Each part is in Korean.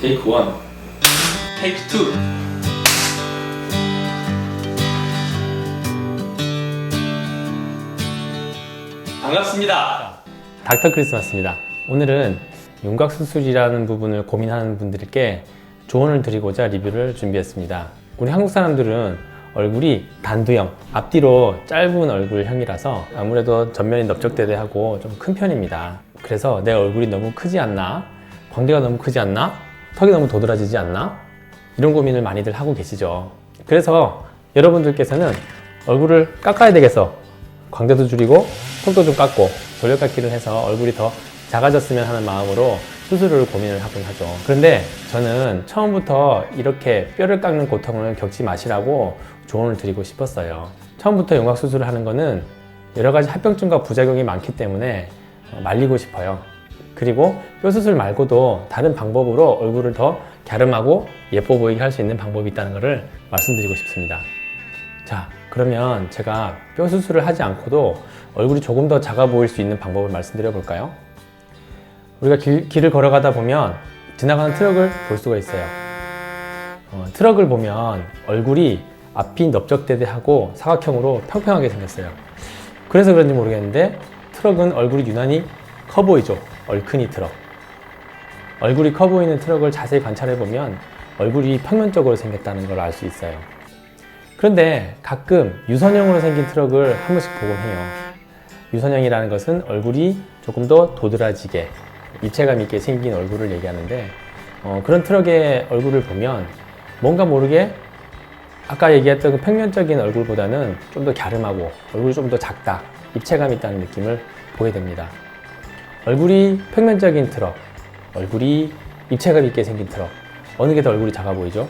테이크 1, 테이크 2. 반갑습니다. 닥터 크리스마스입니다. 오늘은 윤곽 수술이라는 부분을 고민하는 분들께 조언을 드리고자 리뷰를 준비했습니다. 우리 한국 사람들은 얼굴이 단두형, 앞뒤로 짧은 얼굴형이라서 아무래도 전면이 넓적대대하고 좀 큰 편입니다. 그래서 내 얼굴이 너무 크지 않나? 광대가 너무 크지 않나? 턱이 너무 도드라지지 않나? 이런 고민을 많이들 하고 계시죠. 그래서 여러분들께서는 얼굴을 깎아야 되겠어. 광대도 줄이고 턱도 좀 깎고 돌려깎기를 해서 얼굴이 더 작아졌으면 하는 마음으로 수술을 고민을 하곤 하죠. 그런데 저는 처음부터 이렇게 뼈를 깎는 고통을 겪지 마시라고 조언을 드리고 싶었어요. 처음부터 윤곽 수술을 하는 거는 여러 가지 합병증과 부작용이 많기 때문에 말리고 싶어요. 그리고 뼈 수술 말고도 다른 방법으로 얼굴을 더 갸름하고 예뻐 보이게 할 수 있는 방법이 있다는 것을 말씀드리고 싶습니다. 자, 그러면 제가 뼈 수술을 하지 않고도 얼굴이 조금 더 작아 보일 수 있는 방법을 말씀드려 볼까요? 우리가 길을 걸어가다 보면 지나가는 트럭을 볼 수가 있어요. 트럭을 보면 얼굴이 앞이 넓적대대하고 사각형으로 평평하게 생겼어요. 그래서 그런지 모르겠는데 트럭은 얼굴이 유난히 커 보이죠. 얼큰이 트럭. 얼굴이 커 보이는 트럭을 자세히 관찰해 보면 얼굴이 평면적으로 생겼다는 걸 알 수 있어요. 그런데 가끔 유선형으로 생긴 트럭을 한 번씩 보곤 해요. 유선형이라는 것은 얼굴이 조금 더 도드라지게 입체감 있게 생긴 얼굴을 얘기하는데 그런 트럭의 얼굴을 보면 뭔가 모르게 아까 얘기했던 그 평면적인 얼굴보다는 좀 더 갸름하고 얼굴이 좀 더 작다, 입체감 있다는 느낌을 보게 됩니다. 얼굴이 평면적인 트럭, 얼굴이 입체감 있게 생긴 트럭, 어느 게 더 얼굴이 작아 보이죠?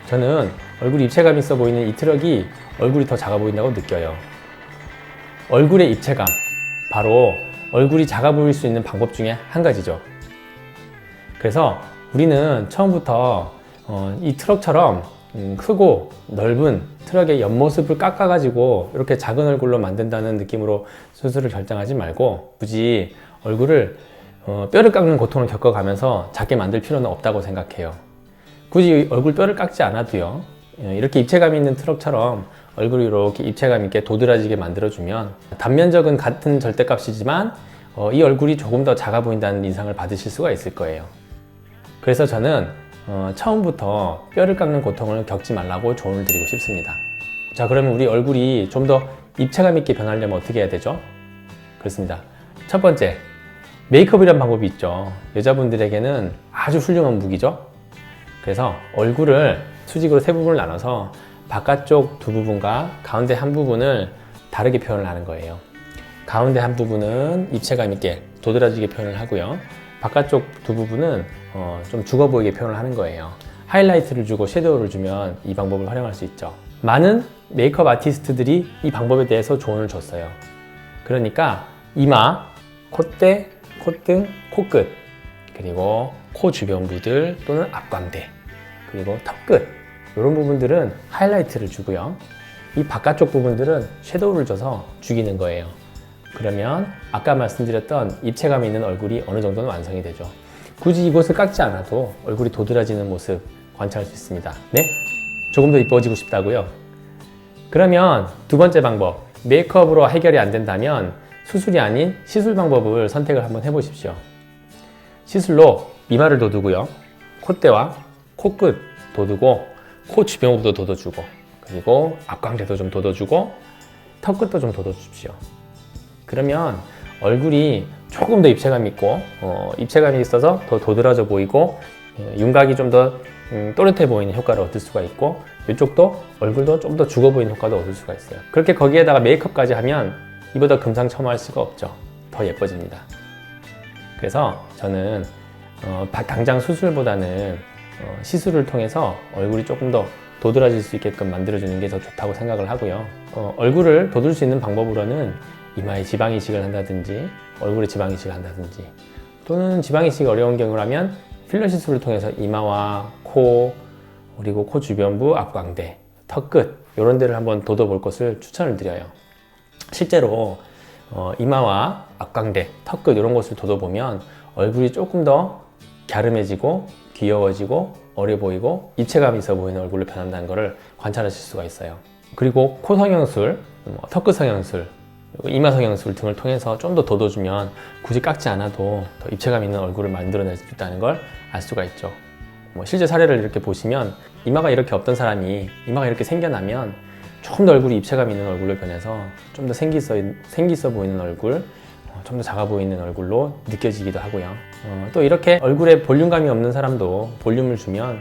저는 얼굴이 입체감 있어 보이는 이 트럭이 얼굴이 더 작아 보인다고 느껴요. 얼굴의 입체감, 바로 얼굴이 작아 보일 수 있는 방법 중에 한 가지죠. 그래서 우리는 처음부터 이 트럭처럼 크고 넓은 트럭의 옆모습을 깎아가지고 이렇게 작은 얼굴로 만든다는 느낌으로 수술을 결정하지 말고 굳이 얼굴을 뼈를 깎는 고통을 겪어가면서 작게 만들 필요는 없다고 생각해요. 굳이 얼굴 뼈를 깎지 않아도요, 이렇게 입체감 있는 트럭처럼 얼굴이 이렇게 입체감 있게 도드라지게 만들어주면 단면적은 같은 절대값이지만 이 얼굴이 조금 더 작아 보인다는 인상을 받으실 수가 있을 거예요. 그래서 저는 처음부터 뼈를 깎는 고통을 겪지 말라고 조언을 드리고 싶습니다. 자, 그러면 우리 얼굴이 좀 더 입체감 있게 변하려면 어떻게 해야 되죠? 그렇습니다. 첫 번째, 메이크업이라는 방법이 있죠. 여자분들에게는 아주 훌륭한 무기죠. 그래서 얼굴을 수직으로 세 부분을 나눠서 바깥쪽 두 부분과 가운데 한 부분을 다르게 표현을 하는 거예요. 가운데 한 부분은 입체감 있게 도드라지게 표현을 하고요. 바깥쪽 두 부분은 좀 죽어 보이게 표현을 하는 거예요. 하이라이트를 주고 섀도우를 주면 이 방법을 활용할 수 있죠. 많은 메이크업 아티스트들이 이 방법에 대해서 조언을 줬어요. 그러니까 이마, 콧대, 콧등, 코끝, 그리고 코 주변 부들 또는 앞광대, 그리고 턱끝, 이런 부분들은 하이라이트를 주고요. 이 바깥쪽 부분들은 섀도우를 줘서 죽이는 거예요. 그러면 아까 말씀드렸던 입체감 있는 얼굴이 어느 정도는 완성이 되죠. 굳이 이곳을 깎지 않아도 얼굴이 도드라지는 모습 관찰할 수 있습니다. 네? 조금 더 이뻐지고 싶다고요? 그러면 두 번째 방법, 메이크업으로 해결이 안 된다면 수술이 아닌 시술 방법을 선택을 한번 해보십시오. 시술로 이마를 돋우고요, 콧대와 코끝 돋우고 코 주변부도 돋워주고, 그리고 앞광대도 좀 돋워주고 턱끝도 좀 돋워주십시오. 그러면 얼굴이 조금 더 입체감 있고 입체감이 있어서 더 도드라져 보이고 윤곽이 좀 더 또렷해 보이는 효과를 얻을 수가 있고, 이쪽도 얼굴도 좀 더 죽어 보이는 효과도 얻을 수가 있어요. 그렇게 거기에다가 메이크업까지 하면 이보다 금상첨화할 수가 없죠. 더 예뻐집니다. 그래서 저는 당장 수술보다는 시술을 통해서 얼굴이 조금 더 도드라질 수 있게끔 만들어주는 게 더 좋다고 생각을 하고요. 얼굴을 돋울 수 있는 방법으로는 이마에 지방 이식을 한다든지 얼굴에 지방 이식을 한다든지, 또는 지방 이식이 어려운 경우라면 필러 시술을 통해서 이마와 코, 그리고 코 주변부, 앞광대, 턱끝 이런 데를 한번 돋워볼 것을 추천을 드려요. 실제로 이마와 앞광대, 턱끝 이런 곳을 돋워보면 얼굴이 조금 더 갸름해지고 귀여워지고 어려 보이고 입체감 있어 보이는 얼굴로 변한다는 것을 관찰하실 수가 있어요. 그리고 코 성형술, 턱끝 성형술, 이마 성형술 등을 통해서 좀 더 돋워주면 굳이 깎지 않아도 더 입체감 있는 얼굴을 만들어낼 수 있다는 걸 알 수가 있죠. 실제 사례를 이렇게 보시면 이마가 이렇게 없던 사람이 이마가 이렇게 생겨나면 조금 더 얼굴이 입체감 있는 얼굴로 변해서 좀 더 생기 있어 보이는 얼굴, 좀 더 작아 보이는 얼굴로 느껴지기도 하고요. 또 이렇게 얼굴에 볼륨감이 없는 사람도 볼륨을 주면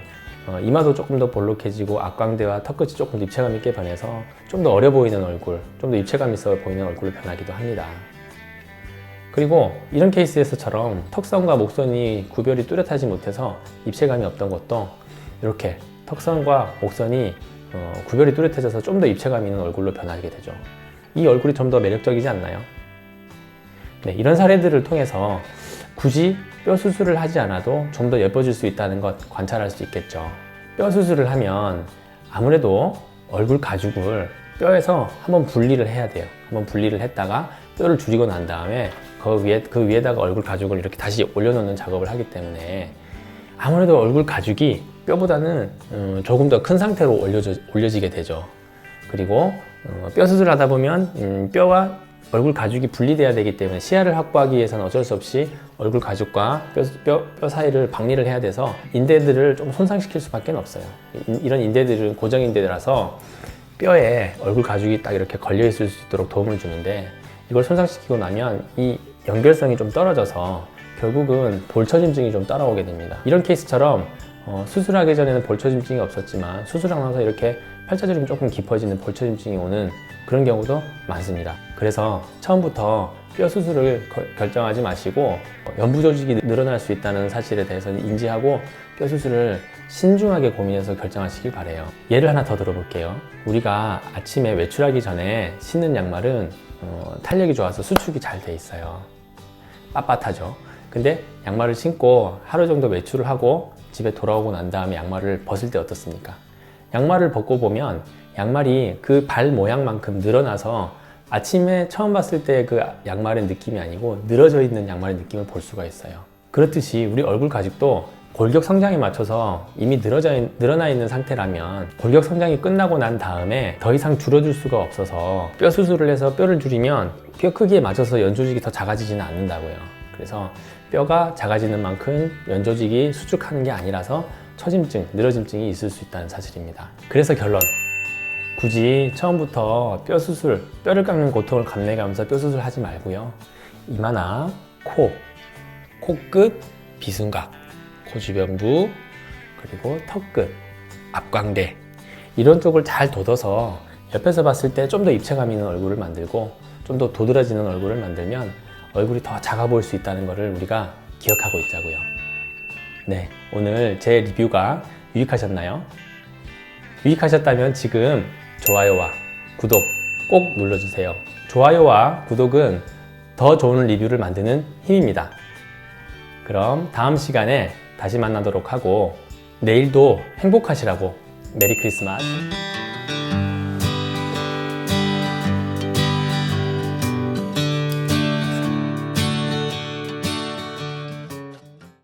이마도 조금 더 볼록해지고 앞광대와 턱끝이 조금 더 입체감 있게 변해서 좀 더 어려 보이는 얼굴, 좀 더 입체감 있어 보이는 얼굴로 변하기도 합니다. 그리고 이런 케이스에서처럼 턱선과 목선이 구별이 뚜렷하지 못해서 입체감이 없던 것도 이렇게 턱선과 목선이 구별이 뚜렷해져서 좀 더 입체감 있는 얼굴로 변하게 되죠. 이 얼굴이 좀 더 매력적이지 않나요? 네, 이런 사례들을 통해서 굳이 뼈 수술을 하지 않아도 좀 더 예뻐질 수 있다는 것 관찰할 수 있겠죠. 뼈 수술을 하면 아무래도 얼굴 가죽을 뼈에서 한번 분리를 해야 돼요. 한번 분리를 했다가 뼈를 줄이고 난 다음에 그 위에다가 얼굴 가죽을 이렇게 다시 올려놓는 작업을 하기 때문에 아무래도 얼굴 가죽이 뼈보다는 조금 더 큰 상태로 올려지게 되죠. 그리고 뼈 수술을 하다 보면 뼈와 얼굴 가죽이 분리돼야 되기 때문에 시야를 확보하기 위해서는 어쩔 수 없이 얼굴 가죽과 뼈 사이를 박리를 해야 돼서 인대들을 좀 손상시킬 수밖에 없어요. 이런 인대들은 고정 인대라서 뼈에 얼굴 가죽이 딱 이렇게 걸려 있을 수 있도록 도움을 주는데 이걸 손상시키고 나면 이 연결성이 좀 떨어져서 결국은 볼처짐증이 좀 따라오게 됩니다. 이런 케이스처럼 수술하기 전에는 볼처짐증이 없었지만 수술하고 나서 이렇게 팔자주름이 조금 깊어지는 볼처짐증이 오는 그런 경우도 많습니다. 그래서 처음부터 뼈 수술을 결정하지 마시고 연부 조직이 늘어날 수 있다는 사실에 대해서 인지하고 뼈 수술을 신중하게 고민해서 결정하시길 바래요. 예를 하나 더 들어볼게요. 우리가 아침에 외출하기 전에 신는 양말은 탄력이 좋아서 수축이 잘 돼 있어요. 빳빳하죠. 근데 양말을 신고 하루 정도 외출을 하고 집에 돌아오고 난 다음에 양말을 벗을 때 어떻습니까? 양말을 벗고 보면 양말이 그 발 모양만큼 늘어나서 아침에 처음 봤을 때 그 양말의 느낌이 아니고 늘어져 있는 양말의 느낌을 볼 수가 있어요. 그렇듯이 우리 얼굴 가죽도 골격 성장에 맞춰서 이미 늘어나 있는 상태라면 골격 성장이 끝나고 난 다음에 더 이상 줄어들 수가 없어서 뼈 수술을 해서 뼈를 줄이면 뼈 크기에 맞춰서 연조직이 더 작아지지는 않는다고요. 그래서 뼈가 작아지는 만큼 연조직이 수축하는 게 아니라서 처짐증, 늘어짐증이 있을 수 있다는 사실입니다. 그래서 결론, 굳이 처음부터 뼈 수술, 뼈를 깎는 고통을 감내가면서 뼈 수술 하지 말고요. 이마나 코, 코끝, 비순각, 코 주변부, 그리고 턱끝, 앞광대 이런 쪽을 잘 돋워서 옆에서 봤을 때 좀 더 입체감 있는 얼굴을 만들고 좀 더 도드라지는 얼굴을 만들면 얼굴이 더 작아 보일 수 있다는 것을 우리가 기억하고 있자고요. 네, 오늘 제 리뷰가 유익하셨나요? 유익하셨다면 지금 좋아요와 구독 꼭 눌러주세요. 좋아요와 구독은 더 좋은 리뷰를 만드는 힘입니다. 그럼 다음 시간에 다시 만나도록 하고 내일도 행복하시라고 메리 크리스마스!